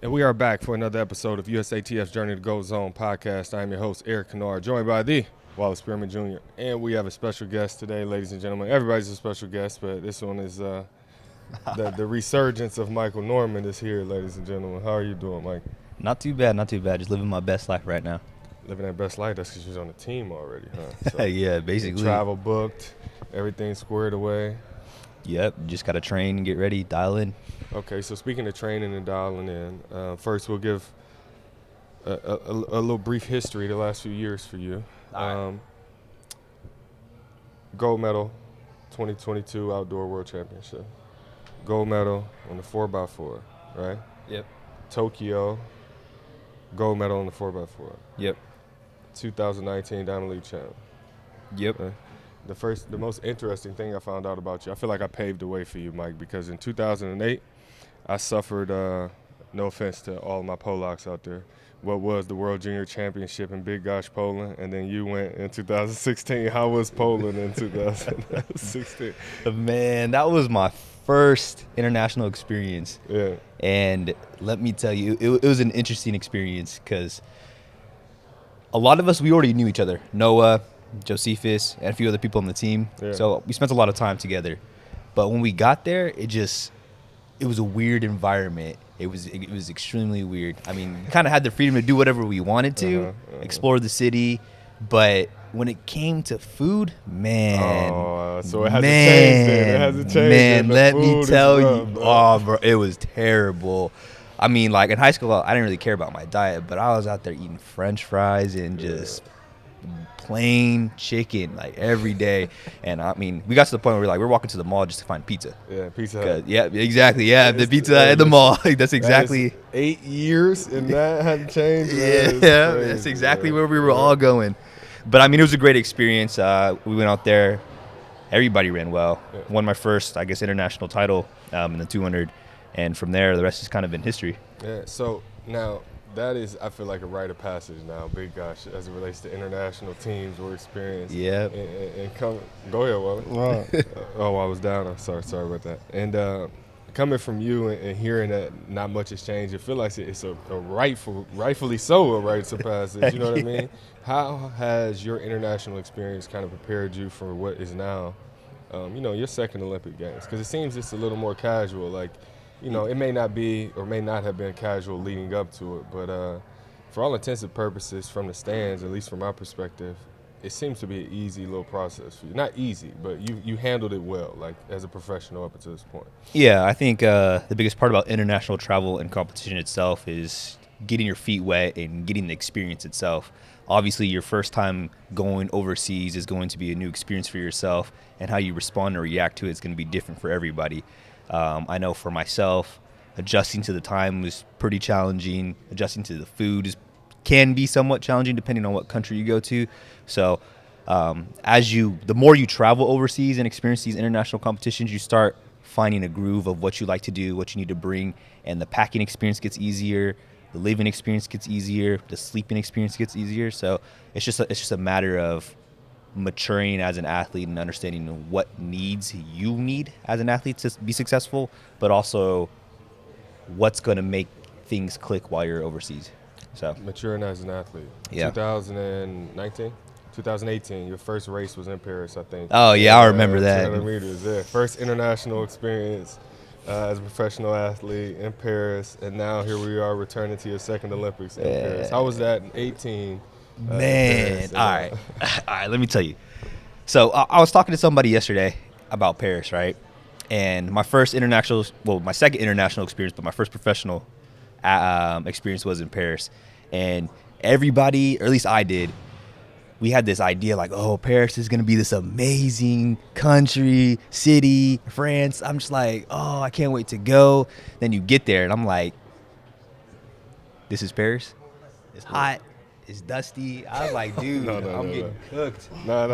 And we are back for another episode of USATF's Journey to Go Zone podcast. I am your host, Eric Kennard, joined by the Wallace Spearman Jr. And we have a special guest today, ladies and gentlemen. Everybody's a special guest, but this one is the resurgence of Michael Norman is here, ladies and gentlemen. How are you doing, Mike? Not too bad, not too bad. Just living my best life right now. Living that best life? That's because you're on the team already, huh? So Yeah, basically. travel booked, everything squared away. Yep, just got to train and get ready, dial in. Okay, so speaking of training and dialing in, first we'll give a little brief history the last few years for you. All right. Gold medal, 2022 Outdoor World Championship. Gold medal on the 4x4, right? Yep. Tokyo, gold medal on the 4x4. Yep. 2019 Diamond League champ. Yep. The most interesting thing I found out about you, I feel like I paved the way for you, Mike, because in 2008, I suffered, no offense to all of my Polacks out there, what was the World Junior Championship in Big Gosh, Poland, and then you went in 2016. How was Poland in 2016? Man, that was my first international experience. Yeah. And let me tell you, it was an interesting experience because a lot of us, we already knew each other. Noah, Josephus, and a few other people on the team. Yeah. So we spent a lot of time together. But when we got there, it was a weird environment. It was extremely weird. I mean, we kind of had the freedom to do whatever we wanted to, explore the city. But when it came to food, man. So it hasn't changed then. It hasn't changed. Man, The let me food is tell rough, you. bro. Oh, bro, it was terrible. I mean, like in high school, I didn't really care about my diet, but I was out there eating French fries and just plain chicken like every day. And I mean, we got to the point where we're walking to the mall just to find pizza. Yeah, Pizza Hut. Yeah, exactly. Yeah, the It's- pizza at the mall. That's exactly. That is 8 years and that hadn't changed. Yeah, that's exactly where we were all going. But I mean, it was a great experience. We went out there. Everybody ran well. Yeah. Won my first, I guess, international title in the 200. And from there, the rest is kind of in history. Yeah, so now that is, I feel like a rite of passage now, Big Gosh, as it relates to international teams or experience. Yeah. And go ahead, Wally. Oh, I was down. I'm sorry about that. And coming from you and hearing that not much has changed, it feels like it's a rightfully so a rite of passage. You know what I mean? How has your international experience kind of prepared you for what is now, your second Olympic Games? Because it seems it's a little more casual. Like, it may not be or may not have been casual leading up to it, but for all intents and purposes, from the stands, at least from my perspective, it seems to be an easy little process for you. Not easy, but you handled it well, like as a professional up until this point. Yeah, I think the biggest part about international travel and competition itself is getting your feet wet and getting the experience itself. Obviously, your first time going overseas is going to be a new experience for yourself, and how you respond or react to it is going to be different for everybody. I know for myself, adjusting to the time was pretty challenging. Adjusting to the food can be somewhat challenging depending on what country you go to. So the more you travel overseas and experience these international competitions, you start finding a groove of what you like to do, what you need to bring, and the packing experience gets easier. The living experience gets easier. The sleeping experience gets easier. So it's just a matter of maturing as an athlete and understanding what needs you need as an athlete to be successful, but also what's going to make things click while you're overseas. So Maturing as an athlete. Yeah. 2018, your first race was in Paris, I think. Oh, yeah, I remember that. 200 meters, yeah. First international experience as a professional athlete in Paris, and now here we are returning to your second Olympics in Paris. How was that in 18? Man, all right, let me tell you. So I was talking to somebody yesterday about Paris, right? And my second international experience, but my first professional experience was in Paris. And everybody, or at least I did, we had this idea like, oh, Paris is going to be this amazing country, city, France. I'm just like, oh, I can't wait to go. Then you get there, and I'm like, this is Paris? It's hot. It's dusty. I was like, dude, I'm getting cooked. No.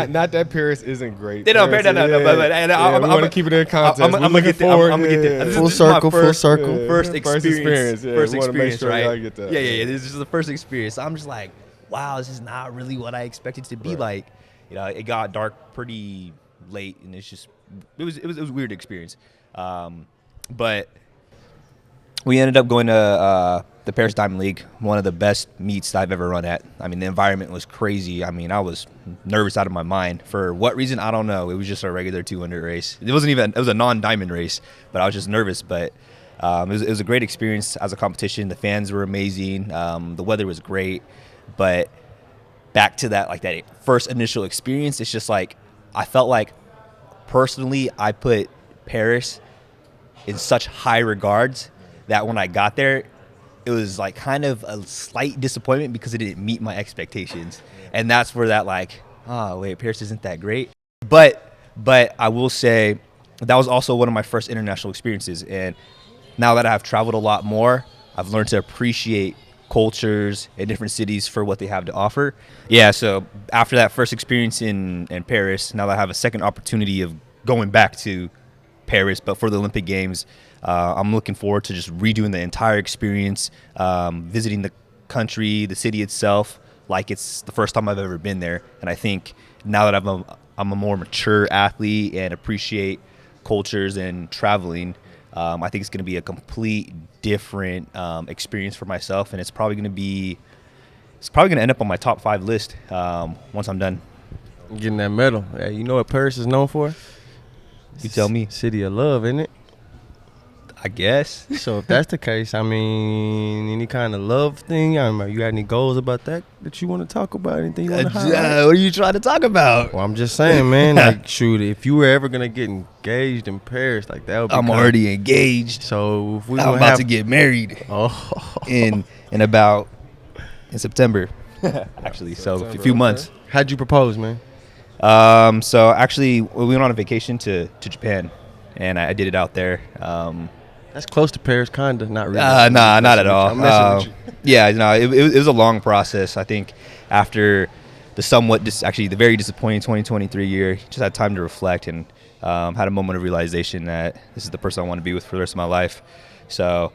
Not that Paris isn't great. No, Paris, but we want to keep it in context. I'm gonna get there. Full circle. First First experience. experience, yeah. First We wanna make experience, sure right? y'all get that. Yeah. This is the first experience. I'm just like, wow, this is not really what I expected to be Right. like. It got dark pretty late, and it was a weird experience. But We ended up going to the Paris Diamond League, one of the best meets I've ever run at. I mean, the environment was crazy. I mean, I was nervous out of my mind. For what reason, I don't know. It was just a regular 200 race. It was a non-diamond race, but I was just nervous. But it was a great experience as a competition. The fans were amazing. The weather was great. But back to that, like that first initial experience, it's just like I felt like personally I put Paris in such high regards that when I got there, it was like kind of a slight disappointment because it didn't meet my expectations. And that's where that like, oh wait, Paris isn't that great. But I will say that was also one of my first international experiences. And now that I have traveled a lot more, I've learned to appreciate cultures in different cities for what they have to offer. Yeah, so after that first experience in Paris, now that I have a second opportunity of going back to Paris, but for the Olympic Games, I'm looking forward to just redoing the entire experience, visiting the country, the city itself, like it's the first time I've ever been there. And I think now that I'm a more mature athlete and appreciate cultures and traveling, I think it's going to be a complete different experience for myself, and it's probably going to end up on my top 5 list once I'm done. Getting that medal. Yeah, you know what Paris is known for? You tell me. City of love, isn't it? I guess. So if that's the case, I mean, any kind of love thing, I mean, you got any goals about that you want to talk about? Anything you want to highlight? What are you trying to talk about? Well, I'm just saying, man, like, shoot, if you were ever going to get engaged in Paris, like, that would be I'm already engaged. So if I'm about to get married in September, actually. So a few months. How'd you propose, man? So actually, we went on a vacation to Japan, and I did it out there. That's close to Paris, kind of. Not really. Nah, not at all. I'm messing with you. Yeah, no, it was a long process. I think after the very disappointing 2023 year, just had time to reflect and had a moment of realization that this is the person I want to be with for the rest of my life. So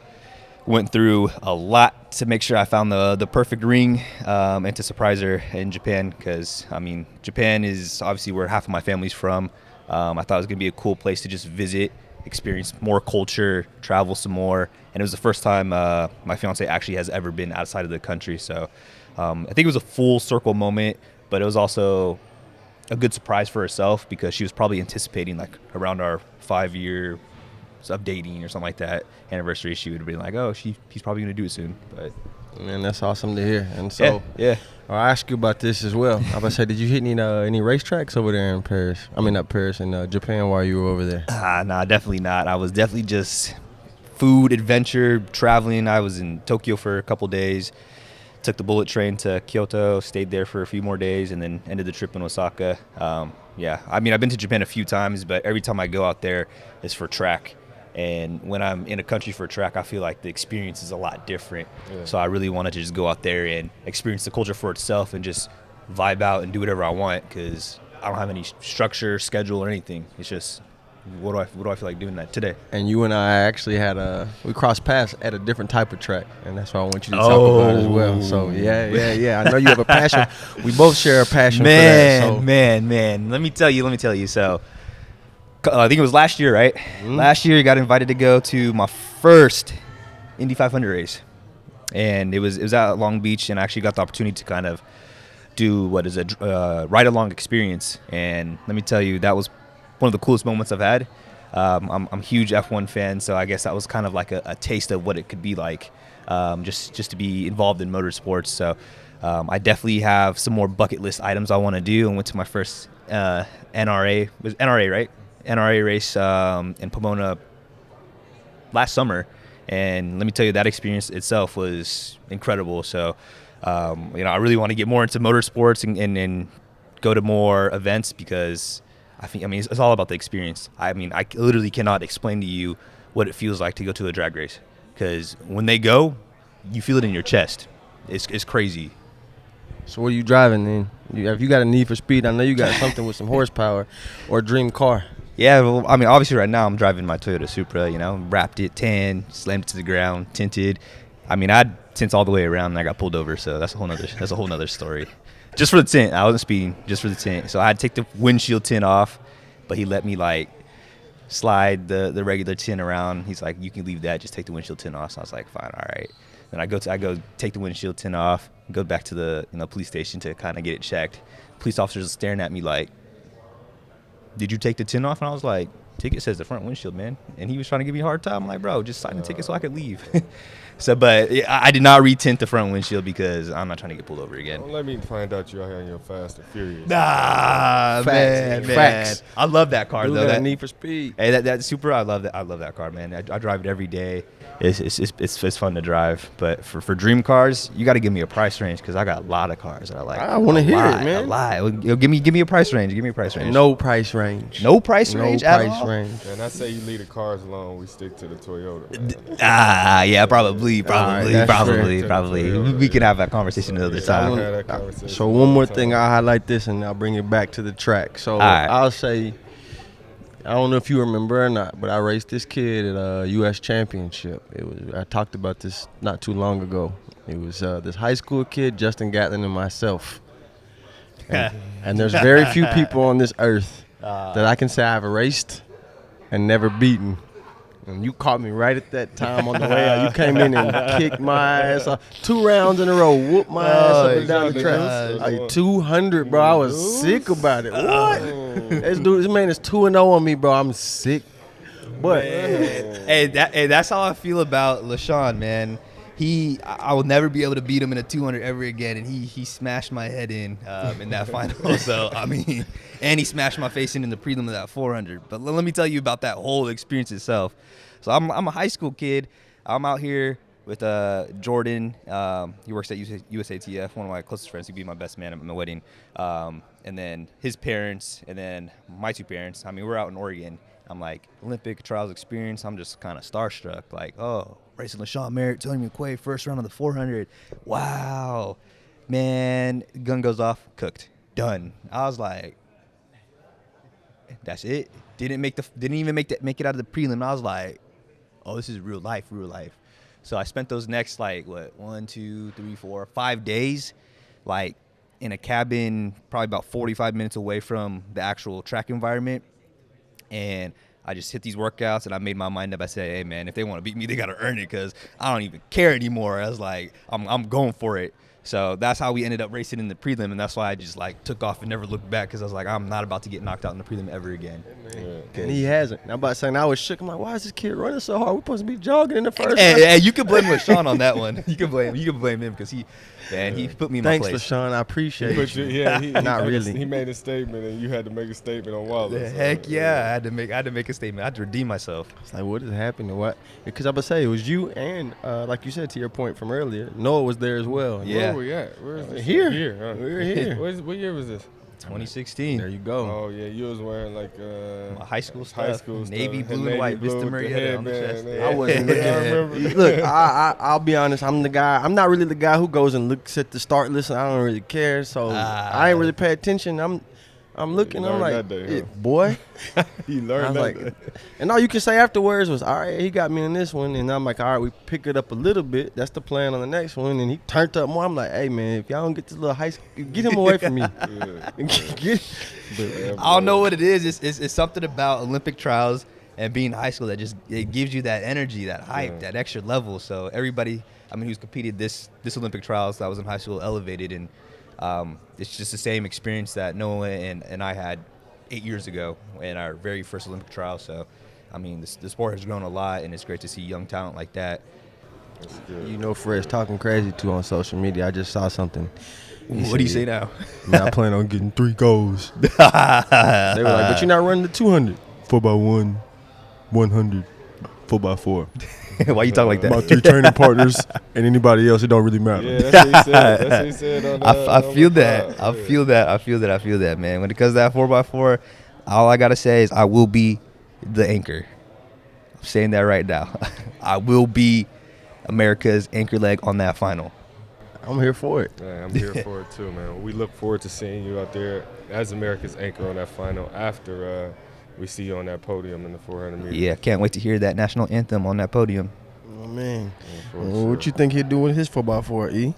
went through a lot to make sure I found the perfect ring and to surprise her in Japan, because, I mean, Japan is obviously where half of my family's from. I thought it was going to be a cool place to just visit, experience more culture, travel some more. And it was the first time my fiance actually has ever been outside of the country. So I think it was a full circle moment, but it was also a good surprise for herself because she was probably anticipating, like, around our 5-year of dating or something like that anniversary, she would be like, oh, he's probably going to do it soon. But man, that's awesome to hear. And so yeah. I'll ask you about this as well. I was about to say, did you hit any racetracks over there in Paris? I mean, not Paris, in Japan while you were over there? Nah, definitely not. I was definitely just food, adventure, traveling. I was in Tokyo for a couple days, took the bullet train to Kyoto, stayed there for a few more days, and then ended the trip in Osaka. Yeah, I mean, I've been to Japan a few times, but every time I go out there, it's for track. And when I'm in a country for a track, I feel like the experience is a lot different. Yeah. So I really wanted to just go out there and experience the culture for itself and just vibe out and do whatever I want, because I don't have any structure, schedule, or anything. It's just, what do I feel like doing that today? And you and I actually we crossed paths at a different type of track, and that's what I want you to talk about as well. So yeah. I know you have a passion. We both share a passion for that. So. Man. Let me tell you. So I think it was last year, right? Mm-hmm. Last year, I got invited to go to my first Indy 500 race, and it was out at Long Beach, and I actually got the opportunity to kind of do ride-along experience. And let me tell you, that was one of the coolest moments I've had. I'm a huge F1 fan, so I guess that was kind of like a taste of what it could be like, just to be involved in motorsports. So I definitely have some more bucket list items I want to do, and went to my first NRA, right? NRA race in Pomona last summer, and let me tell you, that experience itself was incredible. So I really want to get more into motorsports and go to more events, because it's all about the experience. I mean, I literally cannot explain to you what it feels like to go to a drag race, because when they go, you feel it in your chest. It's crazy. So what are you driving then? If you got a need for speed, I know you got something with some horsepower or a dream car. Yeah, well, I mean, obviously right now I'm driving my Toyota Supra, wrapped it, tan, slammed it to the ground, tinted. I mean, I had tints all the way around, and I got pulled over, so that's a whole nother story. Just for the tint. I wasn't speeding, just for the tint. So I had to take the windshield tint off, but he let me, slide the regular tin around. He's like, you can leave that, just take the windshield tin off. So I was like, fine, all right. Then I go take the windshield tin off, go back to the police station to kind of get it checked. Police officers are staring at me like, did you take the tin off? And I was like, ticket says the front windshield, man. And he was trying to give me a hard time. I'm like, bro, just sign the ticket so I could leave. So, but I did not retint the front windshield because I'm not trying to get pulled over again. Don't let me find out you're out here on your Fast and Furious. Nah, man. Facts. I love that car, Dude, though. that Need for Speed. Hey, that Supra, I love that. I love that car, man. I drive it every day. It's fun to drive. But for dream cars, you got to give me a price range because I got a lot of cars that I like. I want to hear it, man. A lot. Give me a price range. Give me a price range. No price range. No price range at all? range. And I say you leave the cars alone. We stick to the Toyota. Man. Yeah, probably. fair. We can have that conversation another time. So one more thing, I'll highlight this and I'll bring it back to the track. So right. I'll say, I don't know if you remember or not, but I raced this kid at a U.S. championship. I talked about this not too long ago. It was this high school kid, Justin Gatlin, and myself. And there's very few people on this earth that I can say I've raced and never beaten. And you caught me right at that time on the way out. You came in and kicked my ass off 2 rounds in a row, whooped my ass up and down the track. Like 200, bro. I was sick about it. What? This man is 2-0 on me, bro. I'm sick. But hey, that's how I feel about LaShawn, man. I will never be able to beat him in a 200 ever again, and he smashed my head in that final. So I mean, and he smashed my face in the prelim of that 400. But let me tell you about that whole experience itself. So I'm a high school kid. I'm out here with Jordan. He works at USATF. One of my closest friends. He'd be my best man at my wedding. And then his parents, and then my 2 parents. I mean, we're out in Oregon. I'm like, Olympic trials experience. I'm just kind of starstruck. Like, oh, racing LaShawn Merritt, Tony McQuay, first round of the 400. Wow, man. Gun goes off, cooked, done. I was like, that's it. Didn't even make it out of the prelim. I was like, oh, this is real life. So I spent those next 1, 2, 3, 4, 5 days, like in a cabin, probably about 45 minutes away from the actual track environment. And I just hit these workouts, and I made my mind up. I said, hey, man, if they want to beat me, they got to earn it because I don't even care anymore. I was like, I'm going for it. So that's how we ended up racing in the prelim, and that's why I just took off and never looked back because I was like, I'm not about to get knocked out in the prelim ever again. Yeah. And he hasn't. I'm about to say, I was shook. I'm like, why is this kid running so hard? We're supposed to be jogging in the first. Hey, you can blame LaShawn on that one. You can blame him because he put me in my place. Thanks, LaShawn. I appreciate you. Yeah, not really. He made a statement, and you had to make a statement on Wallace. Heck yeah, I had to make a statement. I had to redeem myself. It's like, what is happening? What? Because I was say it was you and, like you said to your point from earlier, Noah was there as well. Yeah. Where were we at? Where is this? Here. Huh? We're here. What year was this? 2016. There you go. Oh yeah, you was wearing my high school stuff. Navy stuff. blue and white, Vista Marietta on the chest. I wasn't looking. Look, I'll be honest. I'm the guy. I'm not really the guy who goes and looks at the start list. I don't really care. So I ain't really pay attention. I'm looking. I'm like, boy. You learned that. Like, and all you can say afterwards was, all right, he got me in this one, and I'm like, all right, we pick it up a little bit. That's the plan on the next one, and he turned up more. I'm like, hey man, if y'all don't get this little high school, get him away from me. I don't know what it is. It's something about Olympic trials and being in high school that just it gives you that energy, that hype, that extra level. So everybody, who's competed this Olympic trials that was in high school elevated, and it's just the same experience that Noah and I had 8 years ago in our very first Olympic trial. So, the sport has grown a lot, and it's great to see young talent like that. That's good. You know, Fred's talking crazy too on social media. I just saw something. What do you say now? Man, I plan on getting 3 goals. They were like, but you're not running the 200. 4x1, 100, 4x4. Why you talking like that? My 3 training partners and anybody else, it don't really matter. Yeah, that's what he said. That's what he said on I feel that. I feel that, man. When it comes to that 4x4, all I got to say is I will be the anchor. I'm saying that right now. I will be America's anchor leg on that final. I'm here for it. Yeah, I'm here for it too, man. We look forward to seeing you out there as America's anchor on that final after we see you on that podium in the 400 meters. Yeah, can't wait to hear that national anthem on that podium. Oh, man. Yeah, What you think he'd do with his 4x4, E?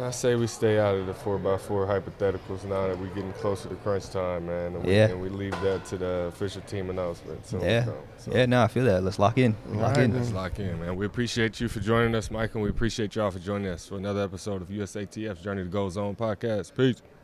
I say we stay out of the 4x4 hypotheticals now that we're getting closer to crunch time, man. And Yeah. we leave that to the official team announcement. So, Yeah. Yeah, no, I feel that. Let's lock in. Lock in. Let's lock in, man. We appreciate you for joining us, Mike, and we appreciate y'all for joining us for another episode of USATF's Journey to Gold Zone podcast. Peace.